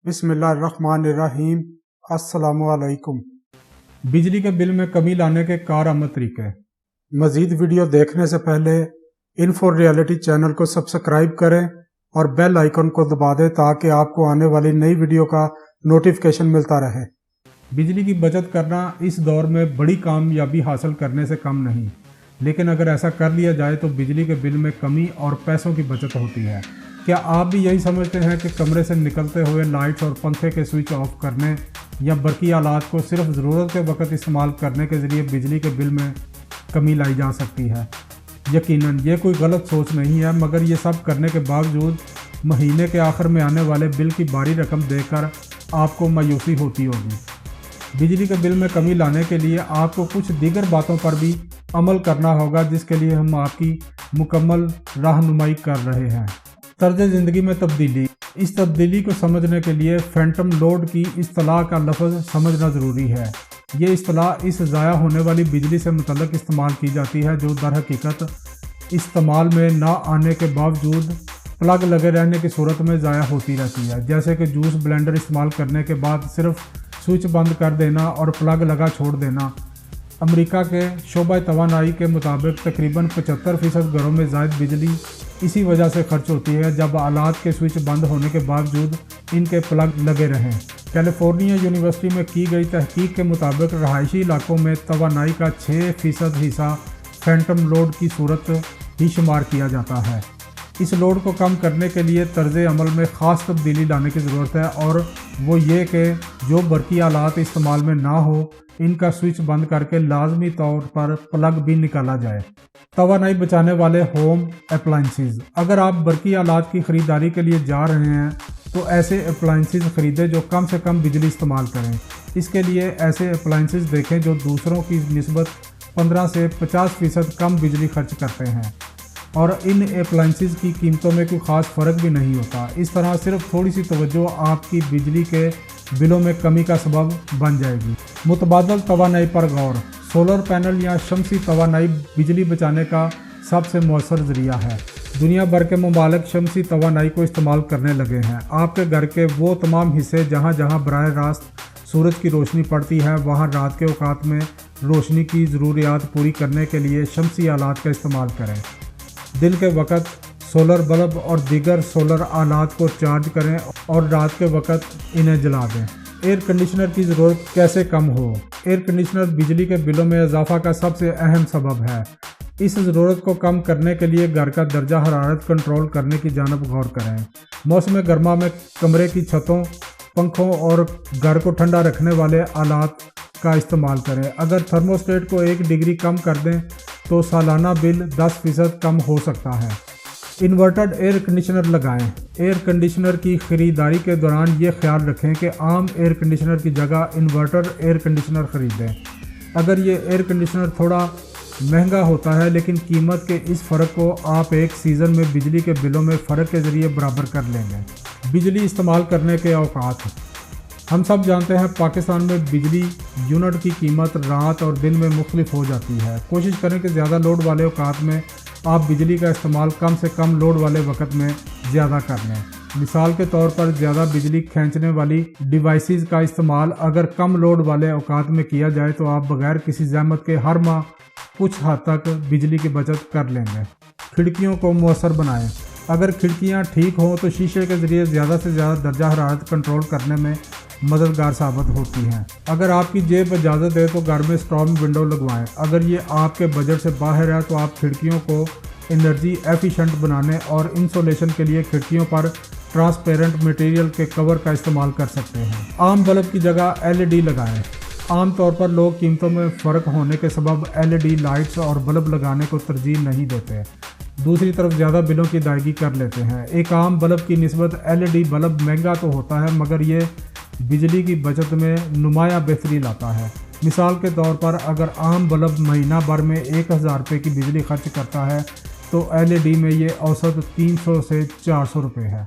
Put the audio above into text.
بسم اللہ الرحمن الرحیم۔ السلام علیکم۔ بجلی کے بل میں کمی لانے کے کارآمد طریقے۔ مزید ویڈیو دیکھنے سے پہلے انفو ریئلٹی چینل کو سبسکرائب کریں اور بیل آئیکن کو دبا دیں تاکہ آپ کو آنے والی نئی ویڈیو کا نوٹیفیکیشن ملتا رہے۔ بجلی کی بچت کرنا اس دور میں بڑی کامیابی حاصل کرنے سے کم نہیں، لیکن اگر ایسا کر لیا جائے تو بجلی کے بل میں کمی اور پیسوں کی بچت ہوتی ہے۔ کیا آپ بھی یہی سمجھتے ہیں کہ کمرے سے نکلتے ہوئے لائٹس اور پنکھے کے سوئچ آف کرنے یا برقی آلات کو صرف ضرورت کے وقت استعمال کرنے کے ذریعے بجلی کے بل میں کمی لائی جا سکتی ہے؟ یقیناً یہ کوئی غلط سوچ نہیں ہے، مگر یہ سب کرنے کے باوجود مہینے کے آخر میں آنے والے بل کی بھاری رقم دیکھ کر آپ کو مایوسی ہوتی ہوگی۔ بجلی کے بل میں کمی لانے کے لیے آپ کو کچھ دیگر باتوں پر بھی عمل کرنا ہوگا، جس کے لیے ہم آپ کی مکمل رہنمائی کر رہے ہیں۔ طرز زندگی میں تبدیلی۔ اس تبدیلی کو سمجھنے کے لیے فینٹم لوڈ کی اصطلاح کا لفظ سمجھنا ضروری ہے۔ یہ اصطلاح اس ضائع ہونے والی بجلی سے متعلق استعمال کی جاتی ہے جو در حقیقت استعمال میں نہ آنے کے باوجود پلگ لگے رہنے کی صورت میں ضائع ہوتی رہتی ہے، جیسے کہ جوس بلینڈر استعمال کرنے کے بعد صرف سوئچ بند کر دینا اور پلگ لگا چھوڑ دینا۔ امریکہ کے شعبہ توانائی کے مطابق تقریباً 75% گھروں میں زائد بجلی اسی وجہ سے خرچ ہوتی ہے جب آلات کے سوئچ بند ہونے کے باوجود ان کے پلگ لگے رہیں۔ کیلیفورنیا یونیورسٹی میں کی گئی تحقیق کے مطابق رہائشی علاقوں میں توانائی کا 6% حصہ فینٹم لوڈ کی صورت ہی شمار کیا جاتا ہے۔ اس لوڈ کو کم کرنے کے لیے طرز عمل میں خاص تبدیلی لانے کی ضرورت ہے، اور وہ یہ کہ جو برقی آلات استعمال میں نہ ہو ان کا سوئچ بند کر کے لازمی طور پر پلگ بھی نکالا جائے۔ توانائی بچانے والے ہوم اپلائنسز۔ اگر آپ برقی آلات کی خریداری کے لیے جا رہے ہیں تو ایسے اپلائنسز خریدیں جو کم سے کم بجلی استعمال کریں۔ اس کے لیے ایسے اپلائنسز دیکھیں جو دوسروں کی نسبت 15 سے 50% کم بجلی خرچ کرتے ہیں، اور ان اپلائنسز کی قیمتوں میں کوئی خاص فرق بھی نہیں ہوتا۔ اس طرح صرف تھوڑی سی توجہ آپ کی بجلی کے بلوں میں کمی کا سبب بن جائے گی۔ متبادل توانائی پر غور۔ سولر پینل یا شمسی توانائی بجلی بچانے کا سب سے مؤثر ذریعہ ہے۔ دنیا بھر کے ممالک شمسی توانائی کو استعمال کرنے لگے ہیں۔ آپ کے گھر کے وہ تمام حصے جہاں جہاں براہ راست سورج کی روشنی پڑتی ہے، وہاں رات کے اوقات میں روشنی کی ضروریات پوری کرنے کے لیے شمسی آلات کا استعمال کریں۔ دن کے وقت سولر بلب اور دیگر سولر آلات کو چارج کریں اور رات کے وقت انہیں جلا دیں۔ ایئر کنڈیشنر کی ضرورت کیسے کم ہو؟ ایئر کنڈیشنر بجلی کے بلوں میں اضافہ کا سب سے اہم سبب ہے۔ اس ضرورت کو کم کرنے کے لیے گھر کا درجہ حرارت کنٹرول کرنے کی جانب غور کریں۔ موسم گرما میں کمرے کی چھتوں، پنکھوں اور گھر کو ٹھنڈا رکھنے والے آلات کا استعمال کریں۔ اگر تھرموسٹیٹ کو 1 ڈگری کم کر دیں تو سالانہ بل 10% کم ہو سکتا ہے۔ انورٹڈ ایئر کنڈیشنر لگائیں۔ ایئر کنڈیشنر کی خریداری کے دوران یہ خیال رکھیں کہ عام ایئر کنڈیشنر کی جگہ انورٹر ایئر کنڈیشنر خریدیں۔ اگر یہ ایئر کنڈیشنر تھوڑا مہنگا ہوتا ہے، لیکن قیمت کے اس فرق کو آپ ایک سیزن میں بجلی کے بلوں میں فرق کے ذریعے برابر کر لیں گے۔ بجلی استعمال کرنے کے اوقات۔ ہم سب جانتے ہیں پاکستان میں بجلی یونٹ کی قیمت رات اور دن میں مختلف ہو جاتی ہے۔ کوشش کریں کہ زیادہ لوڈ والے اوقات میں آپ بجلی کا استعمال کم سے کم لوڈ والے وقت میں زیادہ کر لیں۔ مثال کے طور پر زیادہ بجلی کھینچنے والی ڈیوائسز کا استعمال اگر کم لوڈ والے اوقات میں کیا جائے تو آپ بغیر کسی زحمت کے ہر ماہ کچھ حد تک بجلی کی بچت کر لیں گے۔ کھڑکیوں کو مؤثر بنائیں۔ اگر کھڑکیاں ٹھیک ہوں تو شیشے کے ذریعے زیادہ سے زیادہ درجہ حرارت کنٹرول کرنے میں مددگار ثابت ہوتی ہیں۔ اگر آپ کی جیب اجازت دے تو گھر میں اسٹارم ونڈو لگوائیں۔ اگر یہ آپ کے بجٹ سے باہر ہے تو آپ کھڑکیوں کو انرجی ایفیشنٹ بنانے اور انسولیشن کے لیے کھڑکیوں پر ٹرانسپیرنٹ مٹیریل کے کور کا استعمال کر سکتے ہیں۔ عام بلب کی جگہ LED لگائیں۔ عام طور پر لوگ قیمتوں میں فرق ہونے کے سبب LED لائٹس اور بلب لگانے کو ترجیح نہیں دیتے، دوسری طرف زیادہ بلوں کی ادائیگی کر لیتے ہیں۔ ایک عام بلب کی نسبت LED بلب مہنگا تو ہوتا ہے، مگر یہ بجلی کی بچت میں نمایاں بہتری لاتا ہے۔ مثال کے طور پر اگر عام بلب مہینہ بھر میں 1000 روپے کی بجلی خرچ کرتا ہے تو LED میں یہ اوسط 300 سے 400 روپے ہے۔